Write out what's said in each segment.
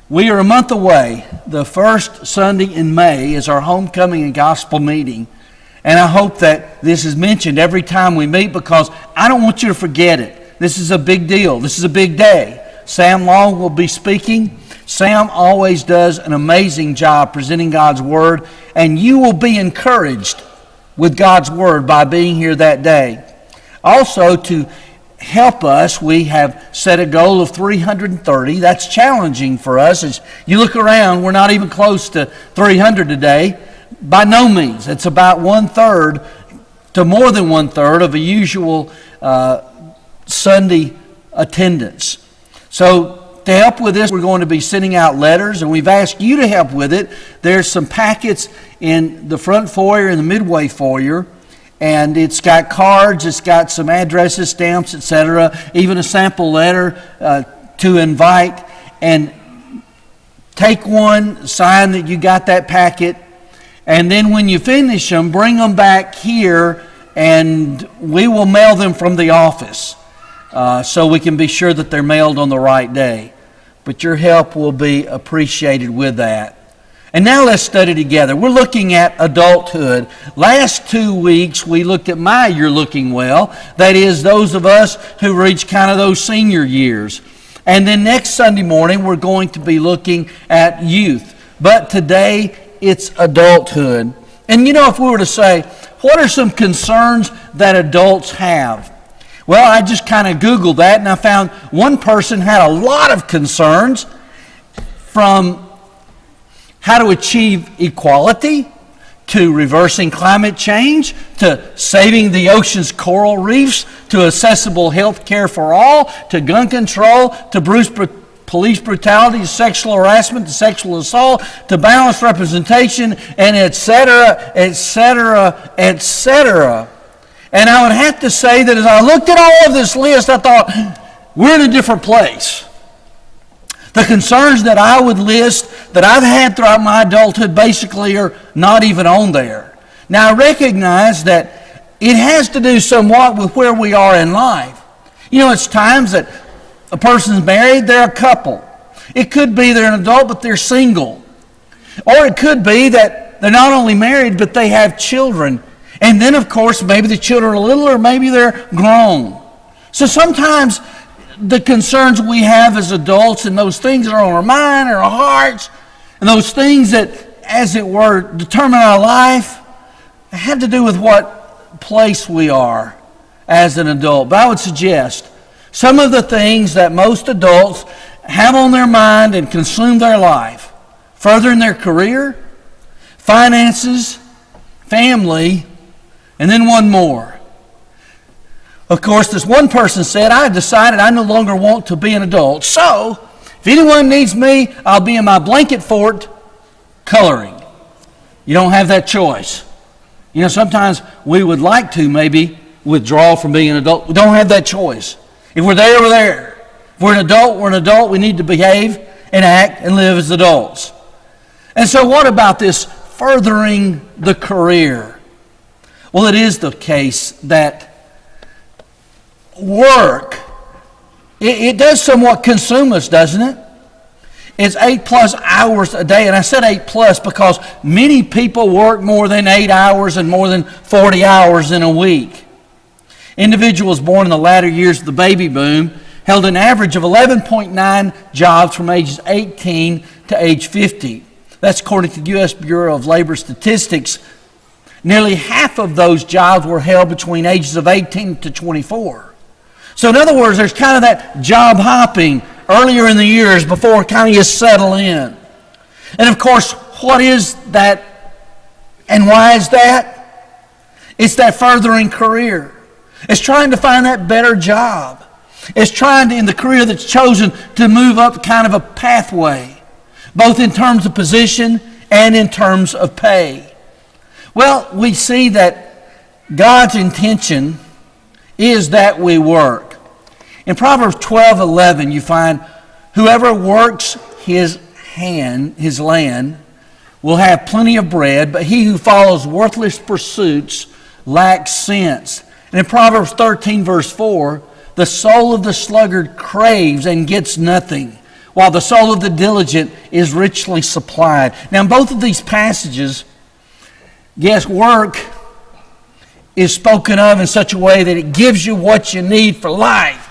We are a month away. The first Sunday in May is our homecoming and gospel meeting. And I hope that this is mentioned every time we meet because I don't want you to forget it. This is a big deal. This is a big day. Sam Long will be speaking. Sam always does an amazing job presenting God's Word, and you will be encouraged with God's Word by being here that day. Also, to help us, we have set a goal of 330. That's challenging for us. As you look around, we're not even close to 300 today. By no means. It's about 1/3 to more than 1/3 of a usual Sunday attendance. So to help with this, we're going to be sending out letters, and we've asked you to help with it. There's some packets in the front foyer and the midway foyer. And it's got cards, it's got some addresses, stamps, etc., even a sample letter to invite. And take one, sign that you got that packet, and then when you finish them, bring them back here, and we will mail them from the office so we can be sure that they're mailed on the right day. But your help will be appreciated with that. And now let's study together. We're looking at adulthood. Last 2 weeks we looked at my You're Looking Well. That is, those of us who reach kind of those senior years. And then next Sunday morning we're going to be looking at youth. But today it's adulthood. And you know, if we were to say, what are some concerns that adults have? Well, I just kind of Googled that and I found one person had a lot of concerns, from how to achieve equality, to reversing climate change, to saving the ocean's coral reefs, to accessible health care for all, to gun control, to police brutality, to sexual harassment, to sexual assault, to balanced representation, and etc., etc., etc. And I would have to say that as I looked at all of this list, I thought, we're in a different place. The concerns that I would list that I've had throughout my adulthood basically are not even on there. Now I recognize that it has to do somewhat with where we are in life. You know, it's times that a person's married, they're a couple. It could be they're an adult but they're single. Or it could be that they're not only married but they have children. And then of course maybe the children are little or maybe they're grown. So sometimes the concerns we have as adults and those things that are on our mind and our hearts and those things that, as it were, determine our life have to do with what place we are as an adult. But I would suggest some of the things that most adults have on their mind and consume their life: furthering their career, finances, family, and then one more. Of course, this one person said, I decided I no longer want to be an adult. So, if anyone needs me, I'll be in my blanket fort coloring. You don't have that choice. You know, sometimes we would like to maybe withdraw from being an adult. We don't have that choice. If we're there, we're there. If we're an adult, we're an adult. We need to behave and act and live as adults. And so what about this furthering the career? Well, it is the case that work, it does somewhat consume us, doesn't it? It's 8+ hours a day. And I said 8+ because many people work more than 8 hours and more than 40 hours in a week. Individuals born in the latter years of the baby boom held an average of 11.9 jobs from ages 18 to age 50. That's according to the U.S. Bureau of Labor Statistics. Nearly half of those jobs were held between ages of 18 to 24. So in other words, there's kind of that job hopping earlier in the years before kind of you settle in. And of course, what is that and why is that? It's that furthering career. It's trying to find that better job. It's trying to, in the career that's chosen, to move up kind of a pathway, both in terms of position and in terms of pay. Well, we see that God's intention is that we work. In Proverbs 12:11, you find, whoever works his land will have plenty of bread, but he who follows worthless pursuits lacks sense. And in Proverbs 13, verse 4, the soul of the sluggard craves and gets nothing, while the soul of the diligent is richly supplied. Now, in both of these passages, yes, work is spoken of in such a way that it gives you what you need for life.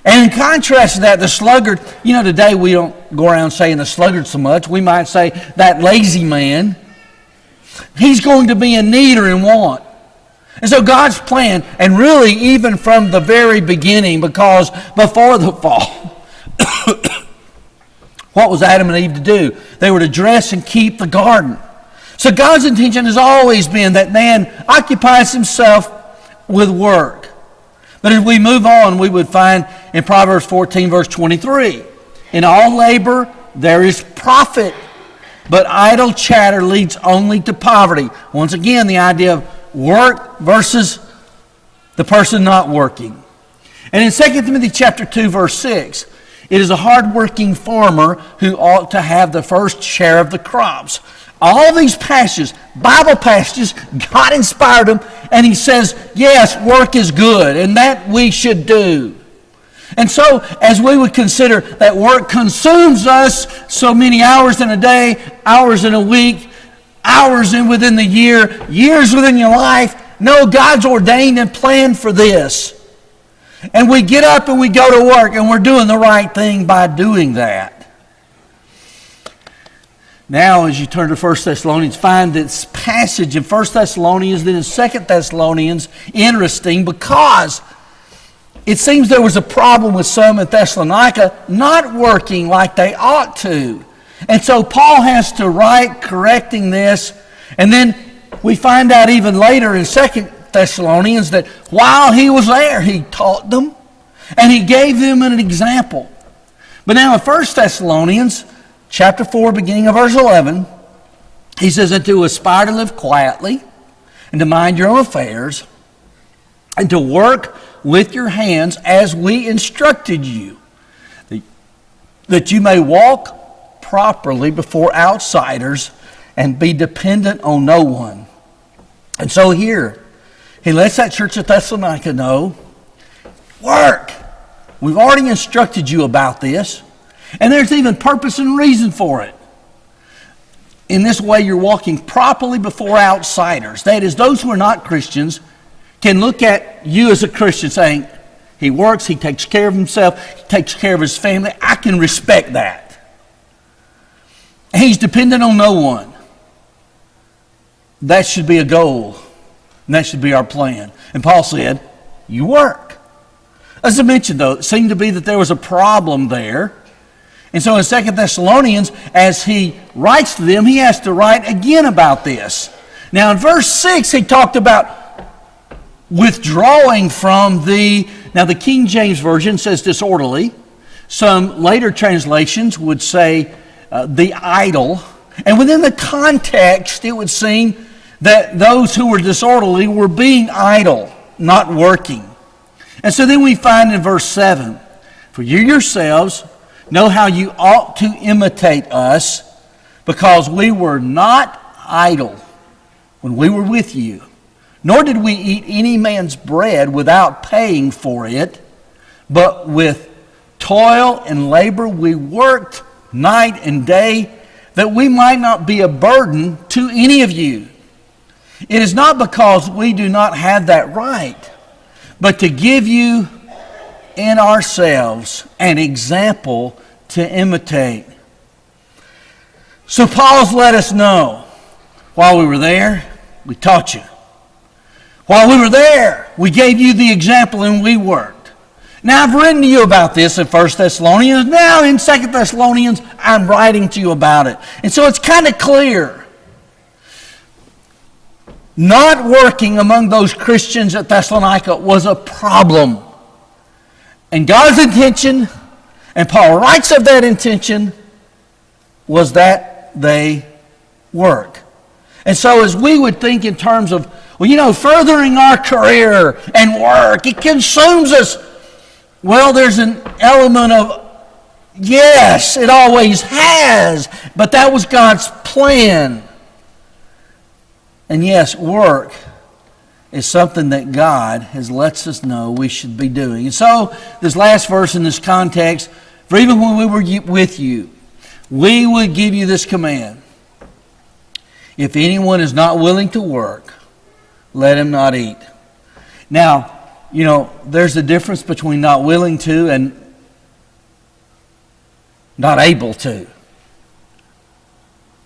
And in contrast to that, the sluggard, today we don't go around saying the sluggard so much. We might say that lazy man, he's going to be in need or in want. And so God's plan, and really even from the very beginning, because before the fall, what was Adam and Eve to do? They were to dress and keep the garden. So God's intention has always been that man occupies himself with work. But as we move on, we would find in Proverbs 14, verse 23, in all labor there is profit, but idle chatter leads only to poverty. Once again, the idea of work versus the person not working. And in 2 Timothy chapter 2, verse 6, it is a hard-working farmer who ought to have the first share of the crops. All these passages, Bible passages, God inspired them, and he says, yes, work is good, and that we should do. And so, as we would consider that work consumes us so many hours in a day, hours in a week, hours within the year, years within your life, no, God's ordained and planned for this. And we get up and we go to work, and we're doing the right thing by doing that. Now, as you turn to 1 Thessalonians, find this passage in 1 Thessalonians, then in 2 Thessalonians, interesting because it seems there was a problem with some in Thessalonica not working like they ought to. And so Paul has to write correcting this. And then we find out even later in 2 Thessalonians that while he was there, he taught them and he gave them an example. But now in 1 Thessalonians chapter 4, beginning of verse 11, he says, and to aspire to live quietly and to mind your own affairs and to work with your hands as we instructed you, that you may walk properly before outsiders and be dependent on no one. And so here, he lets that church at Thessalonica know, work. We've already instructed you about this, and there's even purpose and reason for it. In this way, you're walking properly before outsiders. That is, those who are not Christians can look at you as a Christian saying, he works, he takes care of himself, he takes care of his family. I can respect that. He's dependent on no one. That should be a goal. And that should be our plan. And Paul said, you work. As I mentioned, though, it seemed to be that there was a problem there. And so in 2 Thessalonians, as he writes to them, he has to write again about this. Now in verse 6, he talked about withdrawing from the King James Version says disorderly. Some later translations would say the idle. And within the context, it would seem that those who were disorderly were being idle, not working. And so then we find in verse 7, for you yourselves know how you ought to imitate us, because we were not idle when we were with you, nor did we eat any man's bread without paying for it, but with toil and labor we worked night and day, that we might not be a burden to any of you. It is not because we do not have that right, but to give you in ourselves an example to imitate. So Paul's let us know, while we were there, we taught you. While we were there, we gave you the example and we worked. Now I've written to you about this in 1 Thessalonians. Now in 2 Thessalonians, I'm writing to you about it. And so it's kind of clear. Not working among those Christians at Thessalonica was a problem. And God's intention, and Paul writes of that intention, was that they work. And so as we would think in terms of, furthering our career and work, it consumes us. Well, there's an element of, yes, it always has, but that was God's plan. And yes, work is something that God has lets us know we should be doing. And so, this last verse in this context, For even when we were with you, we would give you this command. If anyone is not willing to work, let him not eat. Now, there's a difference between not willing to and not able to.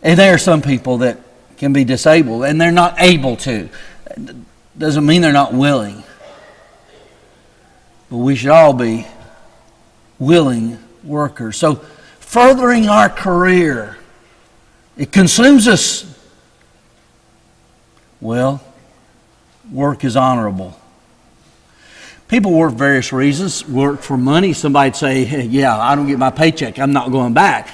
And there are some people that can be disabled and they're not able to. Doesn't mean they're not willing. But we should all be willing workers. So, furthering our career, it consumes us. Well, work is honorable. People work for various reasons. Work for money. Somebody'd say, hey, yeah, I don't get my paycheck, I'm not going back.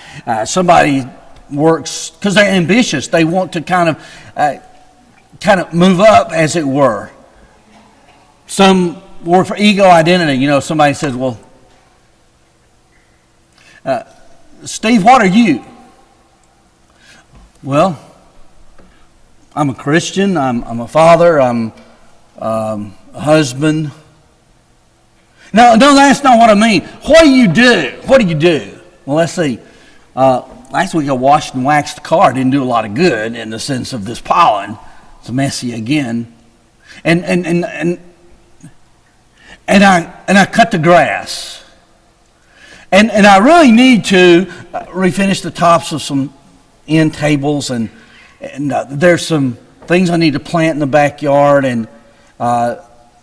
Somebody works because they're ambitious. They want to kind of move up, as it were. Some work for ego identity. Somebody says, well, Steve, what are you? Well, I'm a Christian. I'm a father. I'm a husband. No, that's not what I mean. What do you do? What do you do? Well, let's see. Last week I washed and waxed the car. Didn't do a lot of good in the sense of this pollen. It's messy again. And I cut the grass. And I really need to refinish the tops of some end tables, and there's some things I need to plant in the backyard, and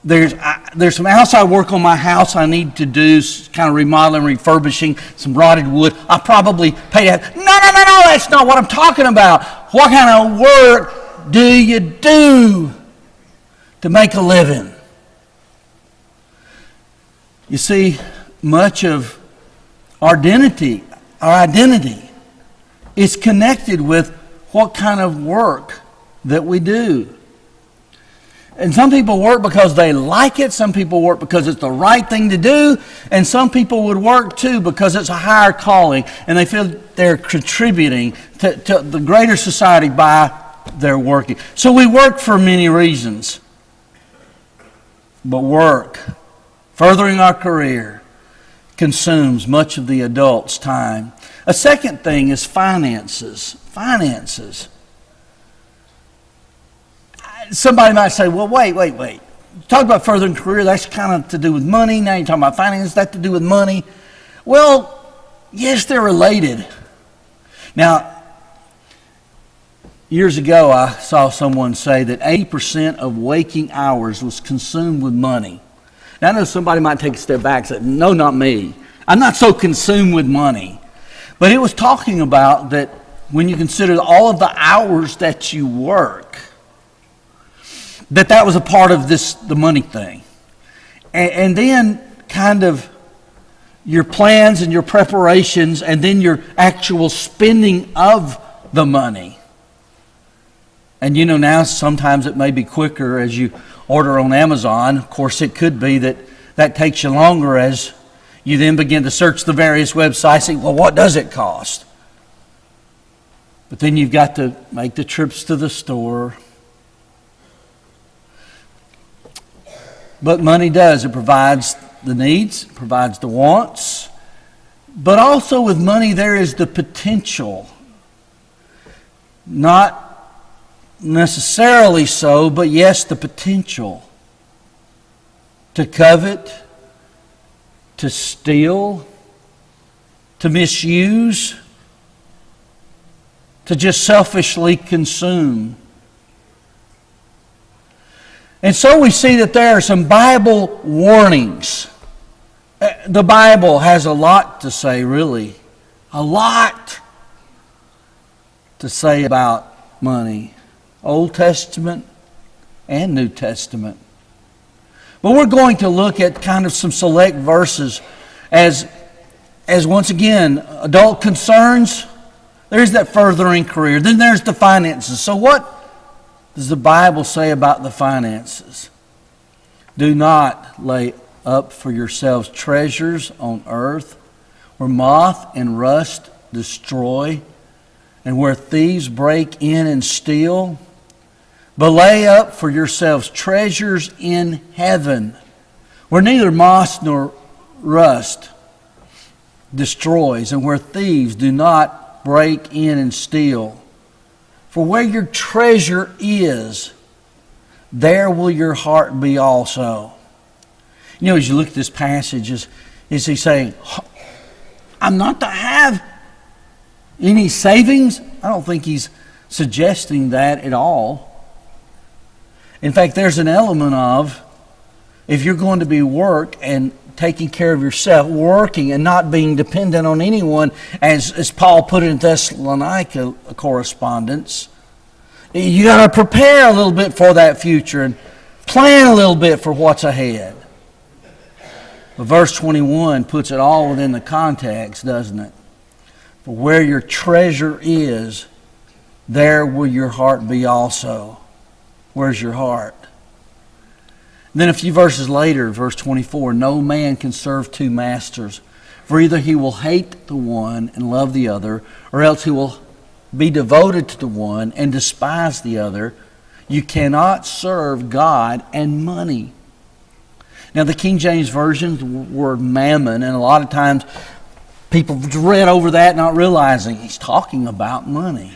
there's some outside work on my house I need to do, kind of remodeling, refurbishing, some rotted wood. I probably pay that. No, that's not what I'm talking about. What kind of work do you do to make a living? You see, much of our identity is connected with what kind of work that we do. And some people work because they like it. Some people work because it's the right thing to do. And some people would work too because it's a higher calling and they feel they're contributing to the greater society by their working. So we work for many reasons. But work, furthering our career, consumes much of the adult's time. A second thing is finances. Finances. Somebody might say, well, wait. Talk about furthering career, that's kind of to do with money. Now you're talking about finances, that's to do with money. Well, yes, they're related. Now, years ago, I saw someone say that 80% of waking hours was consumed with money. Now, I know somebody might take a step back and say, no, not me. I'm not so consumed with money. But it was talking about that when you consider all of the hours that you work, that was a part of the money thing. And then kind of your plans and your preparations and then your actual spending of the money. And now sometimes it may be quicker as you order on Amazon. Of course, it could be that takes you longer as you then begin to search the various websites, say, well, what does it cost? But then you've got to make the trips to the store. But money does. It provides the needs, it provides the wants. But also with money there is the potential. Not necessarily so, but yes, the potential to covet, to steal, to misuse, to just selfishly consume. And so we see that there are some Bible warnings. The Bible has a lot to say, really. A lot to say about money. Old Testament and New Testament. But we're going to look at kind of some select verses as once again, adult concerns. There's that furthering career. Then there's the finances. So what does the Bible say about the finances? Do not lay up for yourselves treasures on earth where moth and rust destroy and where thieves break in and steal. But lay up for yourselves treasures in heaven where neither moth nor rust destroys, and where thieves do not break in and steal. For where your treasure is, there will your heart be also. You know, as you look at this passage, is he saying, I'm not to have any savings? I don't think he's suggesting that at all. In fact, there's an element of, if you're going to be work and taking care of yourself, working and not being dependent on anyone, as Paul put it in Thessalonica correspondence, you got to prepare a little bit for that future and plan a little bit for what's ahead. But verse 21 puts it all within the context, doesn't it? For where your treasure is, there will your heart be also. Where's your heart? And then a few verses later, verse 24, no man can serve two masters, for either he will hate the one and love the other, or else he will be devoted to the one and despise the other. You cannot serve God and money. Now the King James Version, the word mammon, and a lot of times people read over that not realizing he's talking about money.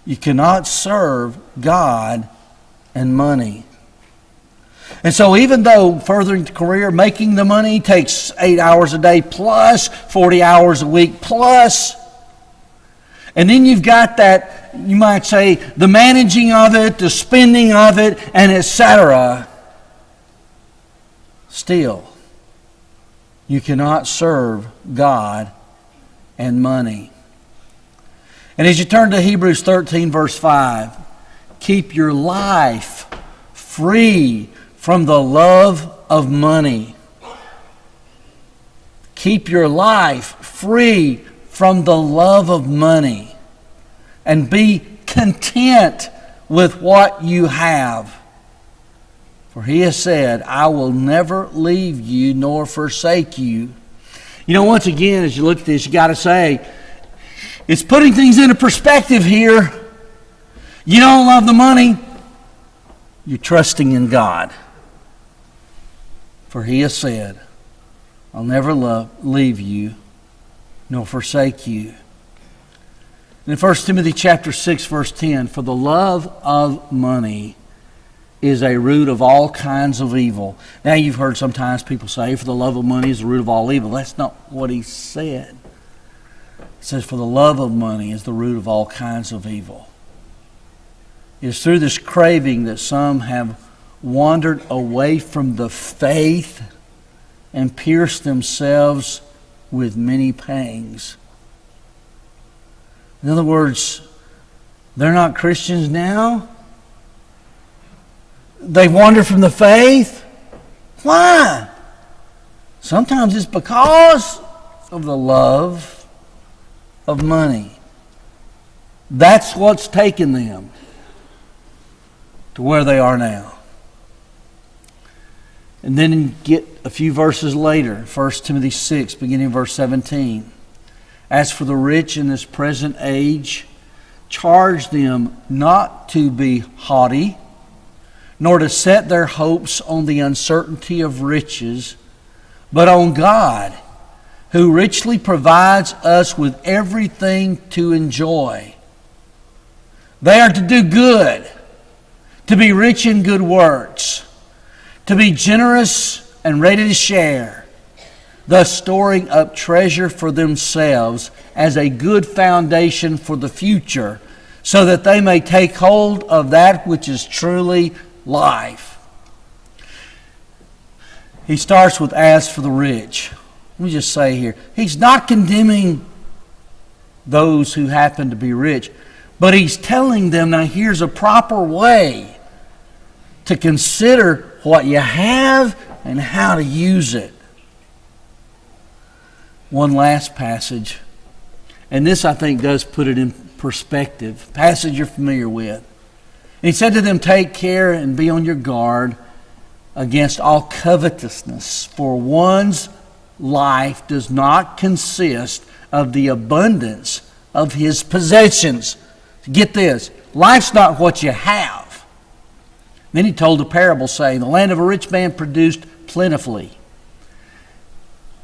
You cannot serve God and money. And so even though furthering the career, making the money takes 8 hours a day plus, 40 hours a week plus, and then you've got that, you might say, the managing of it, the spending of it, and etc. Still, you cannot serve God and money. And as you turn to Hebrews 13, verse 5, keep your life free from the love of money. Keep your life free from the love of money. And be content with what you have. For he has said, I will never leave you nor forsake you. You know, once again, as you look at this, you got to say, it's putting things into perspective here. You don't love the money. You're trusting in God. For he has said, I'll never leave you nor forsake you. In 1 Timothy chapter 6, verse 10, for the love of money is a root of all kinds of evil. Now you've heard sometimes people say, for the love of money is the root of all evil. That's not what he said. It says, for the love of money is the root of all kinds of evil. It is through this craving that some have wandered away from the faith and pierced themselves with many pangs. In other words, they're not Christians now. They've wandered from the faith. Why? Sometimes it's because of the love of money. That's what's taken them to where they are now. And then get a few verses later, 1 Timothy 6, beginning verse 17. As for the rich in this present age, charge them not to be haughty, nor to set their hopes on the uncertainty of riches, but on God, who richly provides us with everything to enjoy. They are to do good, to be rich in good works, to be generous and ready to share, thus storing up treasure for themselves as a good foundation for the future, so that they may take hold of that which is truly life. He starts with, as for the rich. Let me just say here, he's not condemning those who happen to be rich, but he's telling them, now here's a proper way to consider what you have and how to use it. One last passage, and this I think does put it in perspective. Passage you're familiar with. And he said to them, take care and be on your guard against all covetousness, for one's life does not consist of the abundance of his possessions. Get this, life's not what you have. Then he told a parable saying, the land of a rich man produced plentifully.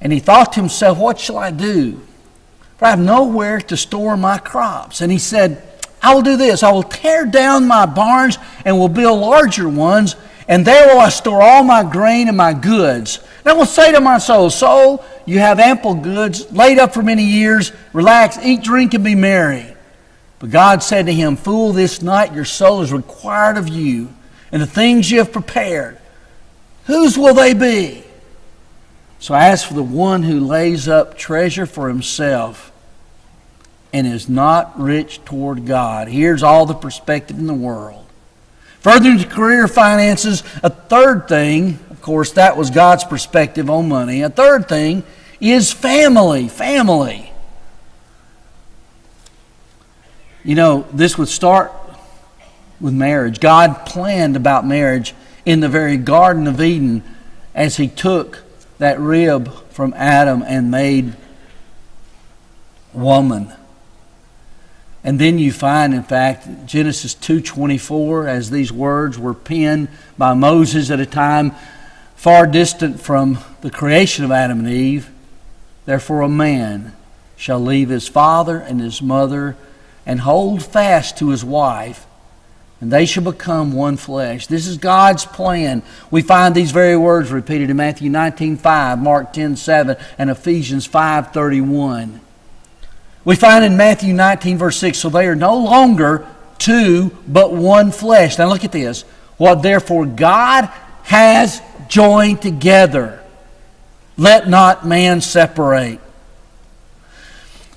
And he thought to himself, what shall I do? For I have nowhere to store my crops. And he said, I will do this. I will tear down my barns and will build larger ones, and there will I store all my grain and my goods. And I will say to my soul, soul, you have ample goods laid up for many years. Relax, eat, drink, and be merry. But God said to him, fool, this night your soul is required of you, and the things you have prepared, whose will they be? So as for the one who lays up treasure for himself and is not rich toward God. Here's all the perspective in the world. Further into career finances, a third thing, of course, that was God's perspective on money. A third thing is family. Family. You know, this would start with marriage. God planned about marriage in the very Garden of Eden as He took that rib from Adam and made woman. And then you find, in fact, Genesis 2:24, as these words were penned by Moses at a time far distant from the creation of Adam and Eve, therefore a man shall leave his father and his mother and hold fast to his wife, and they shall become one flesh. This is God's plan. We find these very words repeated in Matthew 19:5, Mark 10:7, and Ephesians 5:31. We find in Matthew 19, verse 6, so they are no longer two, but one flesh. Now look at this. What therefore God has joined together, let not man separate.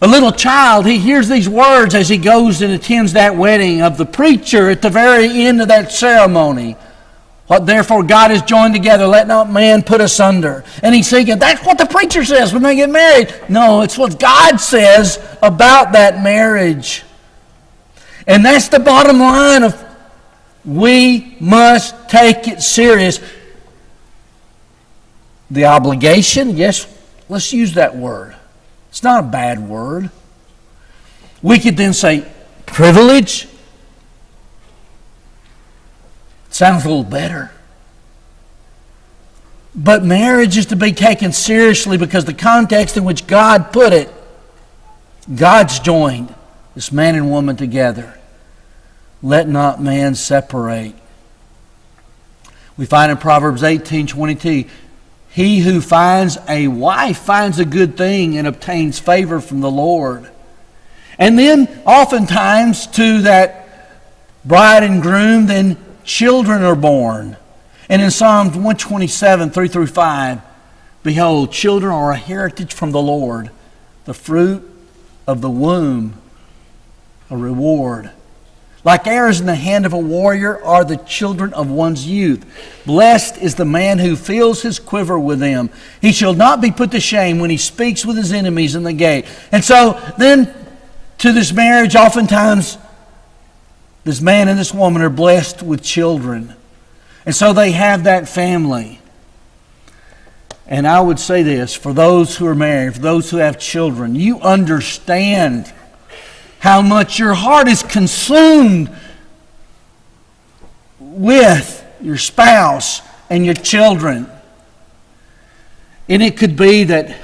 A little child, he hears these words as he goes and attends that wedding of the preacher at the very end of that ceremony. What therefore God has joined together, let not man put asunder. And he's thinking, that's what the preacher says when they get married. No, it's what God says about that marriage. And that's the bottom line of we must take it serious. The obligation, yes, let's use that word. It's not a bad word. We could then say privilege. Sounds a little better. But marriage is to be taken seriously because the context in which God put it, God's joined this man and woman together. Let not man separate. We find in Proverbs 18:22, he who finds a wife finds a good thing and obtains favor from the Lord. And then oftentimes to that bride and groom, then children are born. And in Psalms 127, 3-5, behold, children are a heritage from the Lord, the fruit of the womb, a reward. Like arrows in the hand of a warrior are the children of one's youth. Blessed is the man who fills his quiver with them. He shall not be put to shame when he speaks with his enemies in the gate. And so then to this marriage, oftentimes this man and this woman are blessed with children. And so they have that family. And I would say this, for those who are married, for those who have children, you understand how much your heart is consumed with your spouse and your children. And it could be that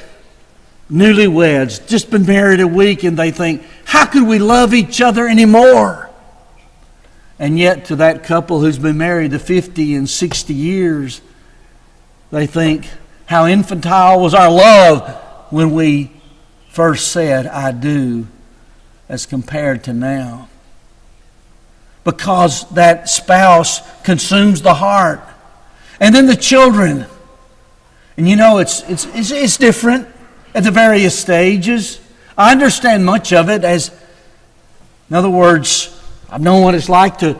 newlyweds, just been married a week, and they think, how could we love each other anymore? And yet to that couple who's been married to 50 and 60 years, they think, how infantile was our love when we first said, I do, as compared to now. Because that spouse consumes the heart. And then the children. And you know, it's different at the various stages. I understand much of it as, in other words, I've known what it's like to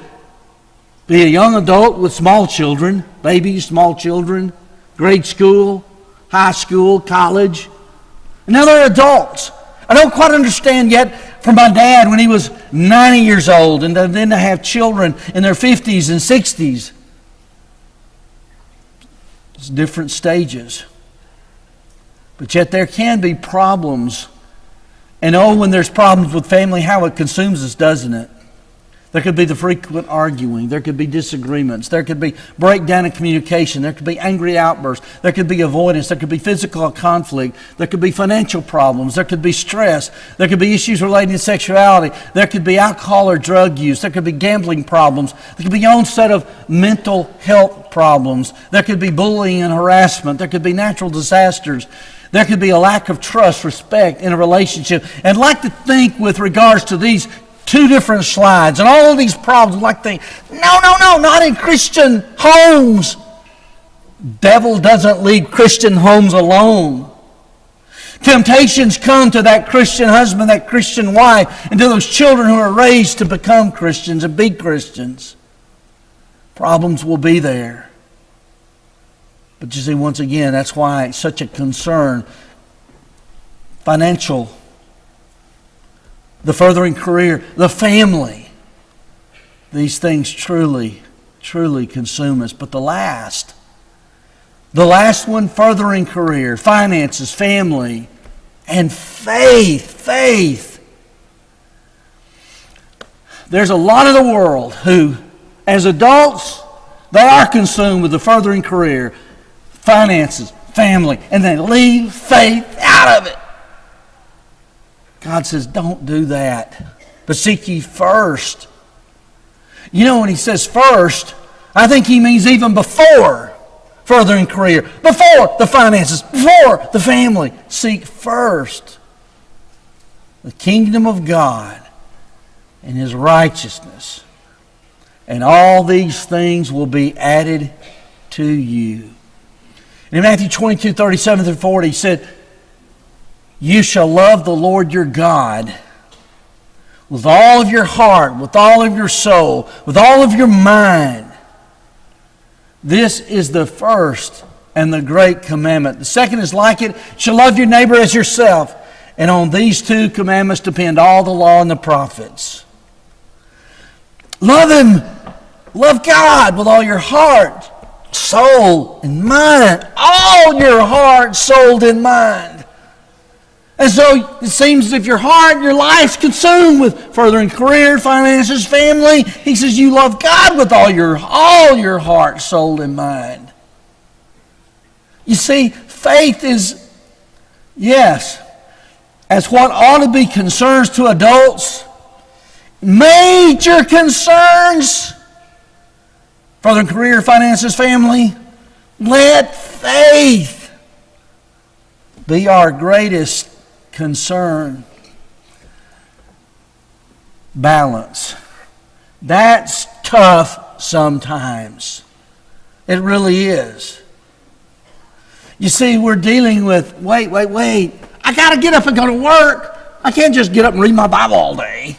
be a young adult with small children, babies, small children, grade school, high school, college. And now they're adults. I don't quite understand yet from my dad when he was 90 years old and then to have children in their 50s and 60s. It's different stages. But yet there can be problems. And oh, when there's problems with family, how it consumes us, doesn't it? There could be the frequent arguing. There could be disagreements. There could be breakdown in communication. There could be angry outbursts. There could be avoidance. There could be physical conflict. There could be financial problems. There could be stress. There could be issues relating to sexuality. There could be alcohol or drug use. There could be gambling problems. There could be your own set of mental health problems. There could be bullying and harassment. There could be natural disasters. There could be a lack of trust, respect in a relationship. And I'd like to think with regards to these two different slides and all of these problems, I'd like to think, no, not in Christian homes. Devil doesn't leave Christian homes alone. Temptations come to that Christian husband, that Christian wife, and to those children who are raised to become Christians and be Christians. Problems will be there. But you see, once again, that's why it's such a concern. Financial, the furthering career, the family. These things truly, truly consume us. But the last one, furthering career, finances, family, and faith. There's a lot of the world who, as adults, they are consumed with the furthering career, finances, family, and they leave faith out of it. God says, don't do that, but seek ye first. You know, when he says first, I think he means even before furthering career, before the finances, before the family. Seek first the kingdom of God and his righteousness, and all these things will be added to you. And in Matthew 22:37-40, he said, you shall love the Lord your God with all of your heart, with all of your soul, with all of your mind. This is the first and the great commandment. The second is like it. You shall love your neighbor as yourself. And on these two commandments depend all the law and the prophets. Love him. Love God with all your heart, soul, and mind. All your heart, soul, and mind. And so it seems as if your heart, your life's consumed with furthering career, finances, family. He says you love God with all your heart, soul, and mind. You see, faith is, yes, as what ought to be concerns to adults, major concerns, furthering career, finances, family. Let faith be our greatest concern. Balance. That's tough sometimes. It really is. You see, we're dealing with, wait. I got to get up and go to work. I can't just get up and read my Bible all day.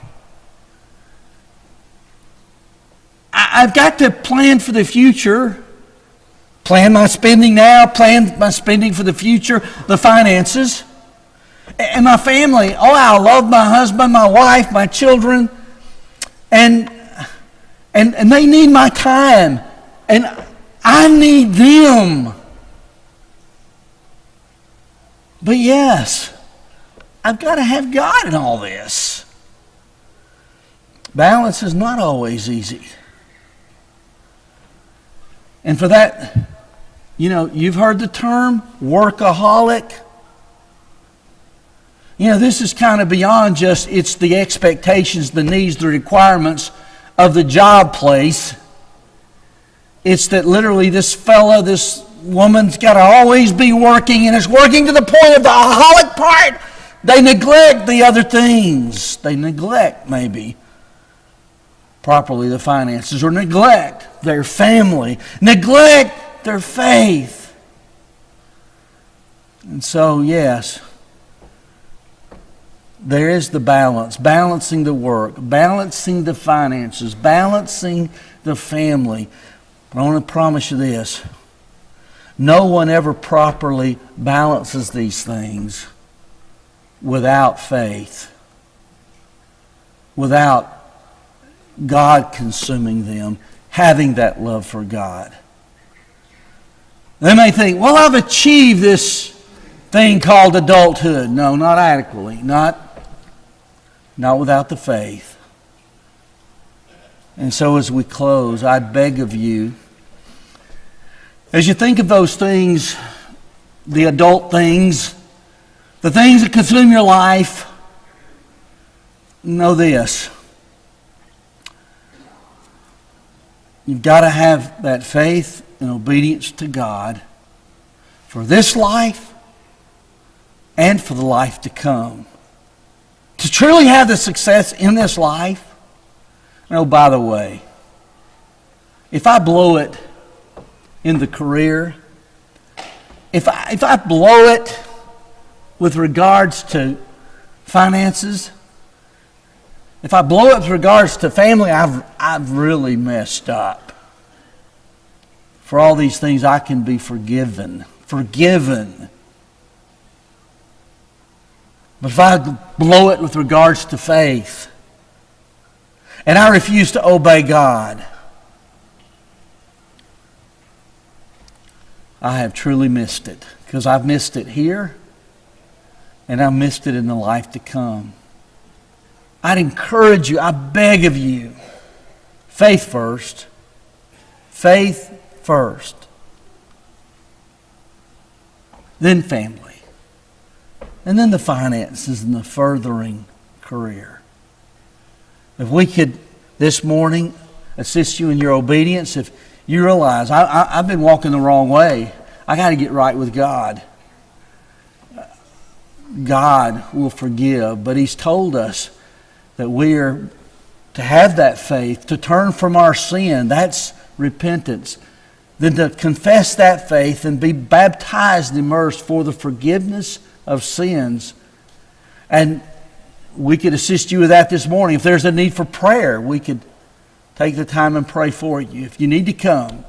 I've got to plan for the future. Plan my spending now. Plan my spending for the future. The finances. And my family. Oh, I love my husband, my wife, my children. And they need my time. And I need them. But yes, I've got to have God in all this. Balance is not always easy. And for that, you've heard the term workaholic. This is kind of beyond just it's the expectations, the needs, the requirements of the job place. It's that literally this woman's got to always be working, and it's working to the point of the aholic part. They neglect the other things. They neglect maybe properly the finances, or neglect their family, neglect their faith. And so, yes, there is the balance, balancing the work, balancing the finances, balancing the family. But I want to promise you this. No one ever properly balances these things without faith, without God consuming them, having that love for God. They may think, well, I've achieved this thing called adulthood. No, not adequately. Not without the faith. And so as we close, I'd beg of you, as you think of those things, the adult things, the things that consume your life, know this. You've got to have that faith and obedience to God for this life and for the life to come. To truly have the success in this life. And oh, by the way, if I blow it in the career, if I blow it with regards to finances, if I blow it with regards to family, I've really messed up. For all these things, I can be forgiven. Forgiven. But if I blow it with regards to faith, and I refuse to obey God, I have truly missed it. Because I've missed it here, and I've missed it in the life to come. I'd encourage you, I beg of you, faith first. Faith first. Then family. And then the finances and the furthering career. If we could this morning assist you in your obedience, if you realize, I've been walking the wrong way. I got to get right with God. God will forgive, but He's told us that we are to have that faith, to turn from our sin. That's repentance. Then to confess that faith and be baptized and immersed for the forgiveness of sins. And we could assist you with that this morning. If there's a need for prayer, we could take the time and pray for you. If you need to come,